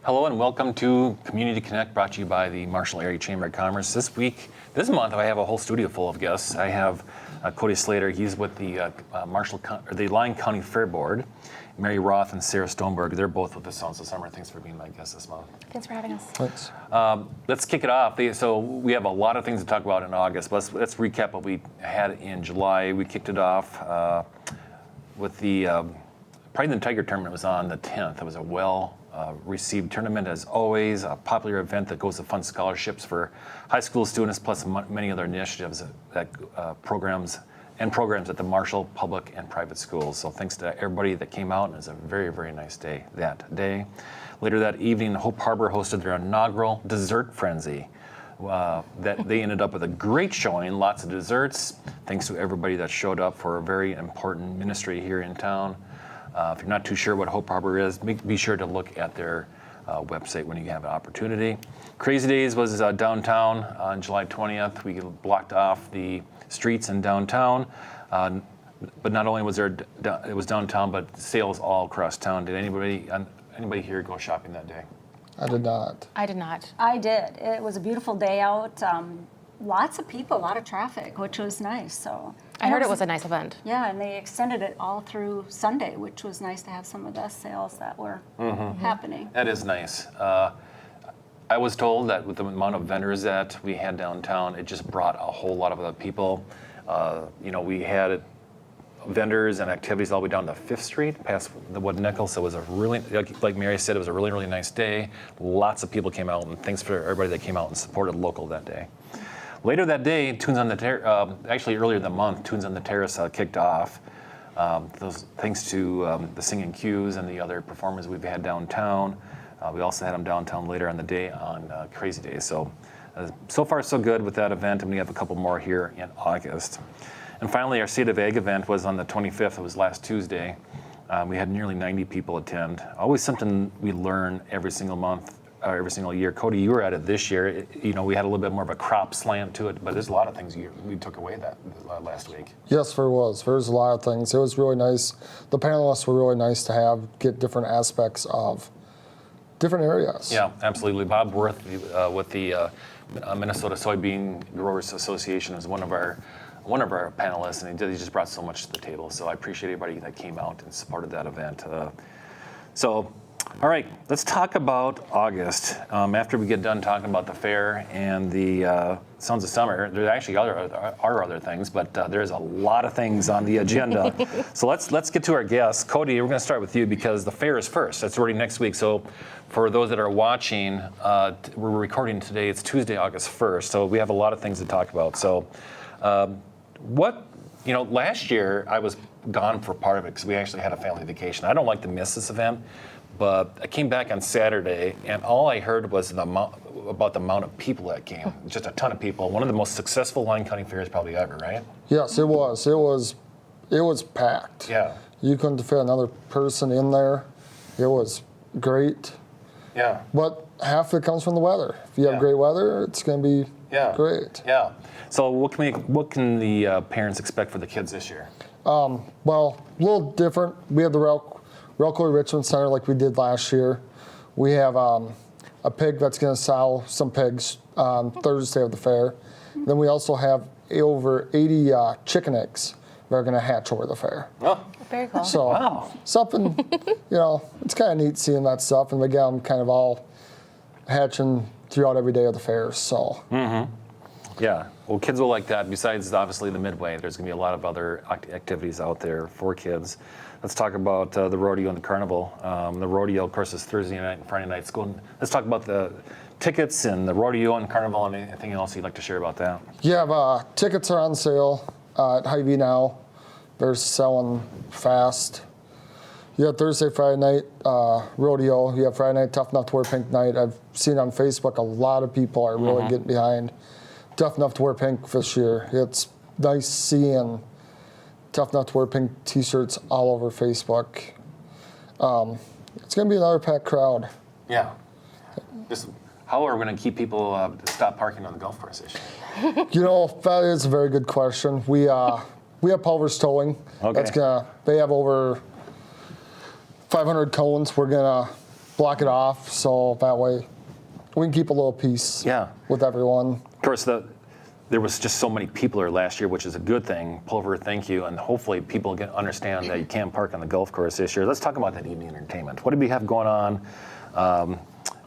Hello and welcome to Community Connect, brought to you by the Marshall Area Chamber of Commerce. This month, I have a whole studio full of guests. I have Cody Sleiter. He's with the the Lyon County Fair Board. Mary Roth and Sara Stoneberg. They're both with us Sounds of Summer. Thanks for being my guest this month. Thanks for having us. Thanks. Let's kick it off. So we have a lot of things to talk about in August. But let's recap what we had in July. We kicked it off with the Pride and the Tiger tournament. Was on the 10th. It was a well-received tournament, as always. A popular event that goes to fund scholarships for high school students, plus many other initiatives that programs at the Marshall public and private schools. So thanks to everybody that came out, and it was a very, very nice day that day. Later that evening, Hope Harbor hosted their inaugural dessert frenzy. That they ended up with a great showing, lots of desserts. Thanks to everybody that showed up for a very important ministry here in town. If you're not too sure what Hope Harbor is, be sure to look at their website when you have an opportunity. Crazy Days was downtown on July 20th. We blocked off the streets in downtown, but not only was it was downtown, but sales all across town. Did anybody here go shopping that day? I did not. I did not. I did. It was a beautiful day out. Lots of people, a lot of traffic, which was nice. So I heard it was a nice event. Yeah, and they extended it all through Sunday, which was nice to have some of the sales that were happening. That is nice. I was told that with the amount of vendors that we had downtown, it just brought a whole lot of other people. We had vendors and activities all the way down to 5th Street, past the Wood Nickel. So it was a really, like Mary said, it was a really, really nice day. Lots of people came out, and thanks for everybody that came out and supported local that day. Later that day, Tunes on the actually earlier in the month, Tunes on the Terrace kicked off. Thanks to the Singing Q's and the other performers we've had downtown. We also had them downtown later on the day on Crazy Days. So far so good with that event, and we have a couple more here in August. And finally, our State of Ag event was on the 25th. It was last Tuesday. We had nearly 90 people attend. Always something we learn every single month, or every single year. Cody, you were at it this year. We had a little bit more of a crop slant to it, but there's a lot of things we took away that last week. Yes, there was. There was a lot of things. It was really nice. The panelists were really nice to get different aspects of different areas. Yeah, absolutely. Bob Worth with the Minnesota Soybean Growers Association is one of our panelists, and he just brought so much to the table. So I appreciate everybody that came out and supported that event. All right, let's talk about August. After we get done talking about the fair and the Sounds of Summer, there actually are other things, but there's a lot of things on the agenda. So let's get to our guests. Cody, we're going to start with you because the fair is first. That's already next week. So for those that are watching, we're recording today. It's Tuesday, August 1st. So we have a lot of things to talk about. So last year I was gone for part of it because we actually had a family vacation. I don't like to miss this event. But I came back on Saturday, and all I heard was about the amount of people that came. Just a ton of people. One of the most successful Lyon County fairs probably ever, right? Yes, it was. It was packed. Yeah. You couldn't fit another person in there. It was great. Yeah. But half of it comes from the weather. If you have great weather, it's going to be great. Yeah. So what can the parents expect for the kids this year? Well, a little different. We have the Cody Richmond Center like we did last year. We have a pig that's going to sell some pigs on Thursday of the fair. Then we also have over 80 chicken eggs that are going to hatch over the fair. Oh, very cool. So something, it's kind of neat seeing that stuff, and we got them kind of all hatching throughout every day of the fair. So. Mm-hmm. Yeah. Well, kids will like that. Besides, obviously, the Midway, there's going to be a lot of other activities out there for kids. Let's talk about the rodeo and the carnival. The rodeo, of course, is Thursday night and Friday night school. Let's talk about the tickets and the rodeo and carnival and anything else you'd like to share about that. Yeah, tickets are on sale at Hy-Vee now. They're selling fast. You have Thursday, Friday night rodeo. You have Friday night Tough Enough to Wear Pink night. I've seen on Facebook a lot of people are really getting behind Tough Enough to Wear Pink this year. It's nice seeing Tough Enough to Wear Pink t-shirts all over Facebook. It's going to be another packed crowd. Yeah. How are we going to keep people to stop parking on the golf course this year? That is a very good question. We have Pulver's Towing. Okay. They have over 500 cones. We're gonna block it off so that way we can keep a little peace with everyone. Of course, there was just so many people here last year, which is a good thing. Pulver, thank you, and hopefully people can understand that you can't park on the golf course this year. Let's talk about that evening entertainment. What do we have going on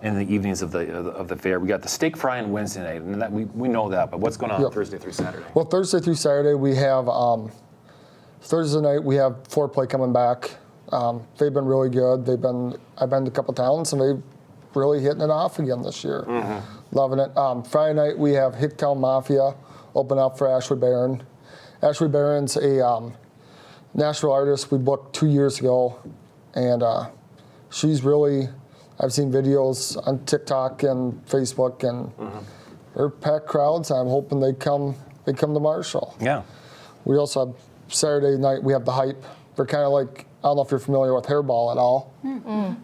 in the evenings of the fair? We got the steak fry on Wednesday night, and that, we know that, but what's going on Thursday through Saturday? Well, Thursday through Saturday we have, Thursday night we have foreplay coming back. They've been really good. I've been to a couple towns, and they've really hitting it off again this year. Loving it. Friday night we have Hicktown Mafia open up for Ashley Barron. Ashley Barron's a Nashville artist we booked 2 years ago, and she's really, I've seen videos on TikTok and Facebook, and they're packed crowds. I'm hoping they come to Marshall. Yeah. We also have Saturday night, we have the Hype. They're kind of like, I don't know if you're familiar with Hairball at all.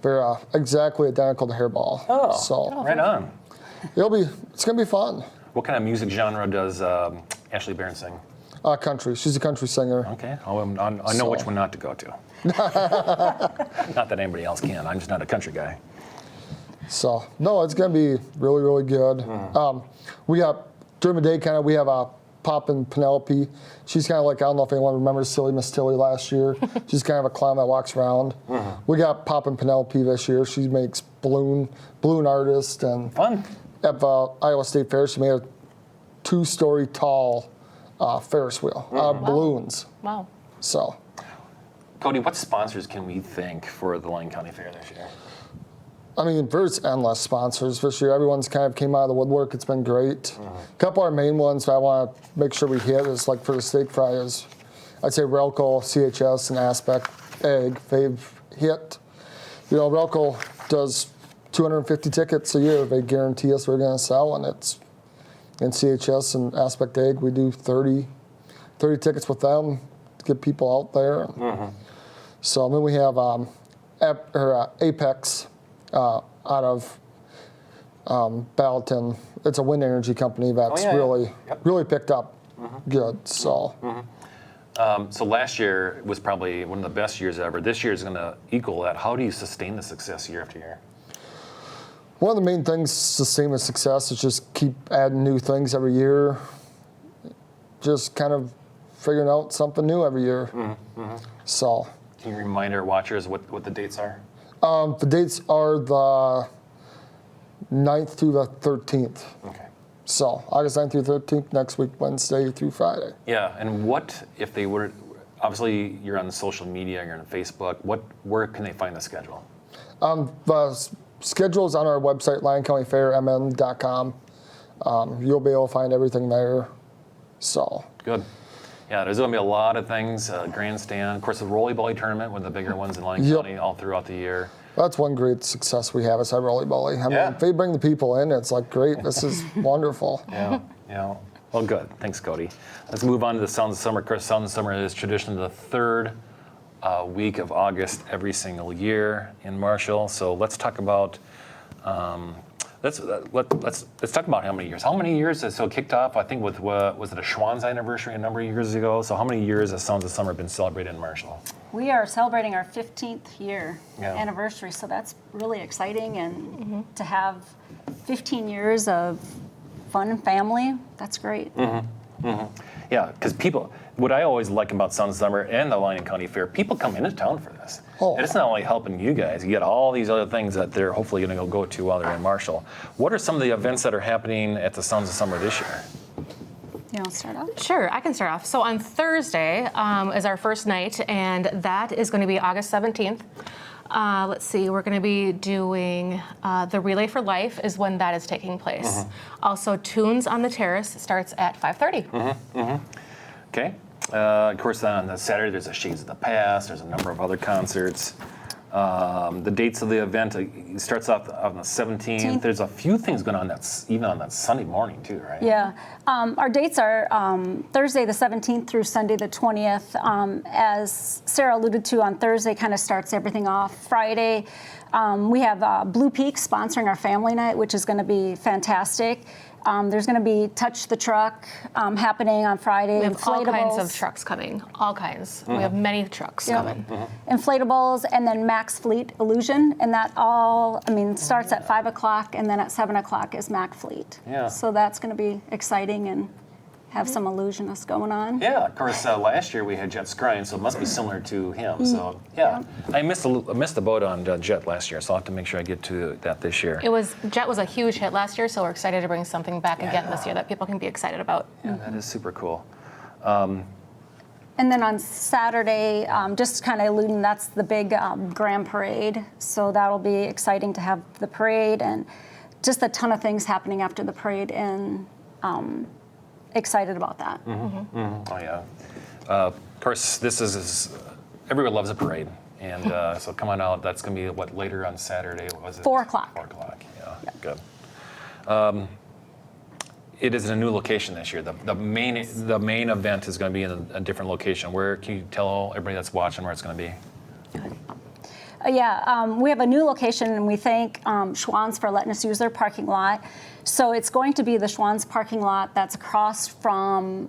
They're exactly identical to Hairball. Oh, so right on. It's gonna be fun. What kind of music genre does Ashley Barron sing? Country. She's a country singer. Okay, I know which one not to go to. Not that anybody else can. I'm just not a country guy. So no, it's gonna be really, really good. We got during the day we have a Poppin' Penelope. She's kind of like, I don't know if anyone remembers Silly Miss Tilly last year. She's kind of a clown that walks around. We got Poppin' Penelope this year. She makes balloon artist, and fun. At the Iowa State Fair, she made a 2-story tall Ferris wheel out of balloons. Wow. So, Cody, what sponsors can we thank for the Lyon County Fair this year? I mean, there's endless sponsors this year. Everyone's kind of came out of the woodwork. It's been great. A couple of our main ones that I want to make sure we hit is like for the steak fry is, I'd say Relco, CHS, and Aspect Egg. They've hit. Relco does 250 tickets a year. They guarantee us we're going to sell, and it's in CHS and Aspect Egg. We do 30 tickets with them to get people out there. So then we have Apex out of Battleton. It's a wind energy company that's really picked up good. So. So last year was probably one of the best years ever. This year is going to equal that. How do you sustain the success year after year? One of the main things to sustain the success is just keep adding new things every year. Just kind of figuring out something new every year. So. Can you remind our watchers what the dates are? The dates are the 9th through the 13th. Okay. So August 9th through 13th, next week, Wednesday through Friday. Yeah, and what if they were, obviously you're on social media, you're on Facebook, where can they find the schedule? The schedule is on our website, LionCountyFairMN.com. You'll be able to find everything there. So. Good. Yeah, there's going to be a lot of things, grandstand, of course the rollerball tournament, one of the bigger ones in Lyon County all throughout the year. That's one great success we have is our rollerball. I mean, if they bring the people in, it's like, great, this is wonderful. Yeah. Well, good. Thanks, Cody. Let's move on to the Sounds of Summer. Of course, Sounds of Summer is traditionally the third week of August every single year in Marshall. So let's talk about let's talk about how many years. How many years has it kicked off? I think with was it a Schwann's anniversary a number of years ago? So how many years has Sounds of Summer been celebrated in Marshall? We are celebrating our 15th year anniversary, so that's really exciting. And to have 15 years of fun and family, that's great. Yeah, because people, what I always like about Sounds of Summer and the Lyon County Fair, people come into town for this. And it's not only helping you guys, you get all these other things that they're hopefully going to go to while they're in Marshall. What are some of the events that are happening at the Sounds of Summer this year? You want to start off? Sure, I can start off. So on Thursday is our first night, and that is going to be August 17th. Let's see, we're going to be doing the Relay for Life is when that is taking place. Also, Tunes on the Terrace starts at 5:30. Okay. Of course, on the Saturday, there's a Shades of the Past. There's a number of other concerts. The dates of the event, it starts off on the 17th. There's a few things going on that's even on that Sunday morning too, right? Yeah. Our dates are Thursday the 17th through Sunday the 20th. As Sara alluded to, on Thursday kind of starts everything off. Friday, we have Blue Peak sponsoring our family night, which is going to be fantastic. There's going to be Touch the Truck happening on Friday. We have all kinds of Inflatables. trucks coming, all kinds. We have many trucks coming. Inflatables, and then Max Fleet Illusion, and that all, starts at 5 o'clock, and then at 7 o'clock is Mac Fleet. Yeah. So that's going to be exciting and have some illusionists going on. Yeah, of course. Last year we had Jet Scrine, so it must be similar to him. So yeah, I missed the boat on Jet last year, so I'll have to make sure I get to that this year. Jet was a huge hit last year, so we're excited to bring something back again this year that people can be excited about. Yeah, that is super cool. And then on Saturday, just kind of alluding, that's the big Grand Parade. So that'll be exciting to have the parade and just a ton of things happening after the parade, and excited about that. Oh yeah. Of course, this is everyone loves a parade, and so come on out. That's going to be what, later on Saturday? What was it? 4 o'clock. 4 o'clock. Yeah. Good. It is in a new location this year. The main event is going to be in a different location. Where can you tell everybody that's watching where it's going to be? We have a new location, and we thank Schwann's for letting us use their parking lot. So it's going to be the Schwann's parking lot that's across from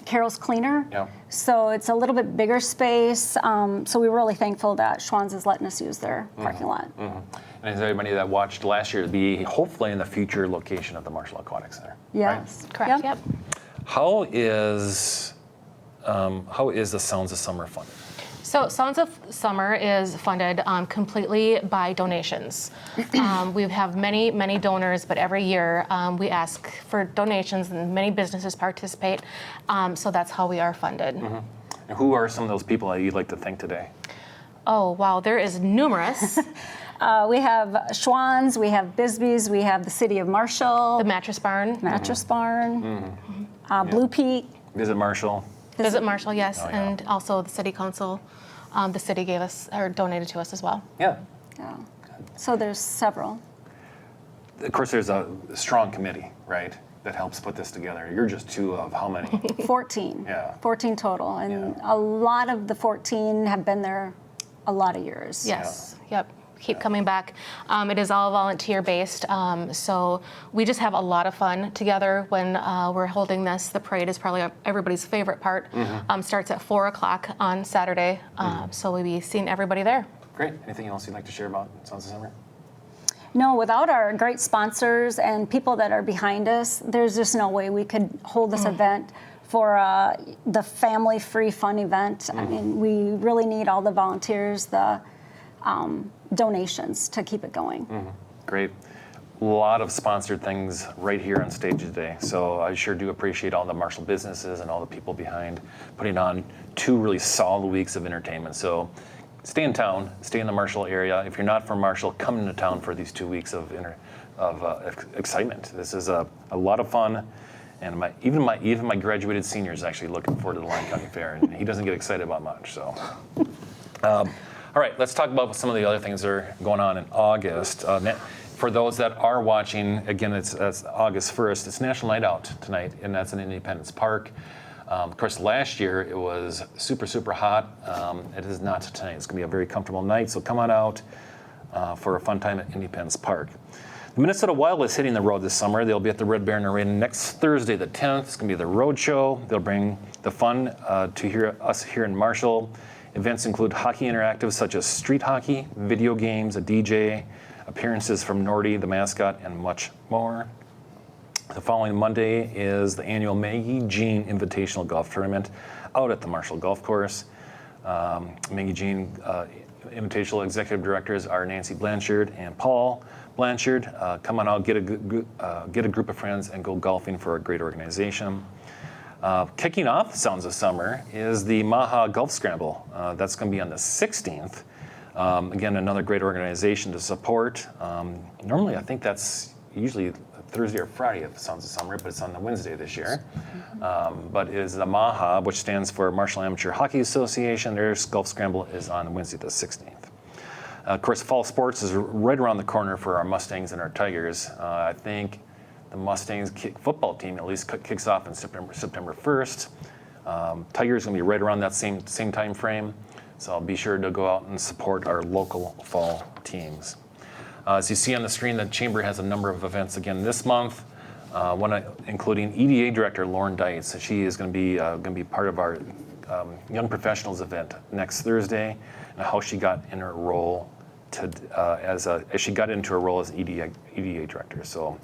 Carol's Cleaner. Yeah. So it's a little bit bigger space. So we're really thankful that Schwann's is letting us use their parking lot. And is everybody that watched last year to be hopefully in the future location of the Marshall Aquatic Center? Yes. Correct, yep. How is the Sounds of Summer funded? So Sounds of Summer is funded completely by donations. We have many, many donors, but every year we ask for donations, and many businesses participate. So that's how we are funded. And who are some of those people that you'd like to thank today? Oh, wow, there is numerous. We have Schwann's, we have Bisbee's, we have the City of Marshall, The Mattress Barn. Mattress Barn, Blue Peak. Visit Marshall. Visit Marshall, yes, Oh, yeah. and also the City Council. The city gave us, or donated to us as well. Yeah. Yeah. So there's several. Of course, there's a strong committee, right, that helps put this together. You're just two of how many? 14. Yeah. 14 total. And Yeah. a lot of the 14 have been there a lot of years. Yes, yep. Keep coming back. It is all volunteer based, so we just have a lot of fun together when we're holding this. The parade is probably everybody's favorite part. Starts at 4 o'clock on Saturday, so we'll be seeing everybody there. Great. Anything else you'd like to share about Sounds of Summer? No, without our great sponsors and people that are behind us, there's just no way we could hold this event for the family-free fun event. I mean, we really need all the volunteers, the donations to keep it going. Great. A lot of sponsored things right here on stage today. So I sure do appreciate all the Marshall businesses and all the people behind putting on 2 really solid weeks of entertainment. So stay in town, stay in the Marshall area. If you're not from Marshall, come into town for these 2 weeks of excitement. This is a lot of fun. And even my graduated senior is actually looking forward to the Lyon County Fair, and he doesn't get excited about much. So. All right, let's talk about some of the other things that are going on in August. For those that are watching, again, it's August 1st. It's National Night Out tonight, and that's in Independence Park. Of course, last year it was super, super hot. It is not tonight. It's going to be a very comfortable night, so come on out for a fun time at Independence Park. The Minnesota Wild is hitting the road this summer. They'll be at the Red Baron Arena next Thursday, the 10th. It's going to be the road show. They'll bring the fun to us here in Marshall. Events include hockey interactives such as street hockey, video games, a DJ, appearances from Nordy, the mascot, and much more. The following Monday is the annual Maggie Jean Invitational Golf Tournament out at the Marshall Golf Course. Maggie Jean Invitational Executive Directors are Nancy Blanchard and Paul Blanchard. Come on out, get a group of friends, and go golfing for a great organization. Kicking off Sounds of Summer is the Maha Golf Scramble. That's going to be on the 16th. Again, another great organization to support. Normally, I think that's usually Thursday or Friday of Sounds of Summer, but it's on the Wednesday this year. But it is the Maha, which stands for Marshall Amateur Hockey Association. Their Golf Scramble is on Wednesday the 16th. Of course, fall sports is right around the corner for our Mustangs and our Tigers. I think the Mustangs football team at least kicks off in September 1st. Tigers going to be right around that same time frame. So I'll be sure to go out and support our local fall teams. As you see on the screen, the Chamber has a number of events again this month. including EDA Director Lauren Dietz. She is going to be part of our Young Professionals event next Thursday, and how she got in her role as she got into her role as EDA Director. So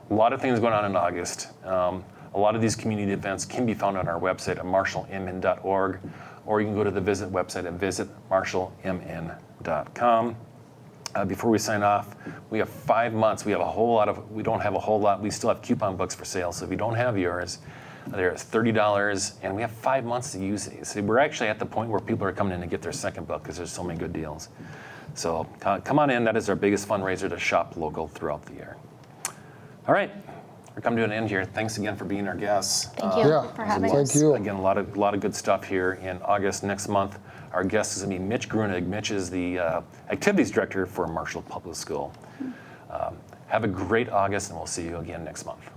a lot of things going on in August. A lot of these community events can be found on our website at marshallmn.org, or you can go to the visit website at visitmarshallmn.com. Before we sign off, we have 5 months. We don't have a whole lot. We still have coupon books for sale. So if you don't have yours, they're $30, and we have 5 months to use these. So we're actually at the point where people are coming in to get their second book because there's so many good deals. So come on in. That is our biggest fundraiser to shop local throughout the year. All right, we're coming to an end here. Thanks again for being our guests. Thank you Yeah, for having thank us. you. Again, a lot of good stuff here in August. Next month, our guest is going to be Mitch Grunig. Mitch is the activities director for Marshall Public School. Have a great August, and we'll see you again next month.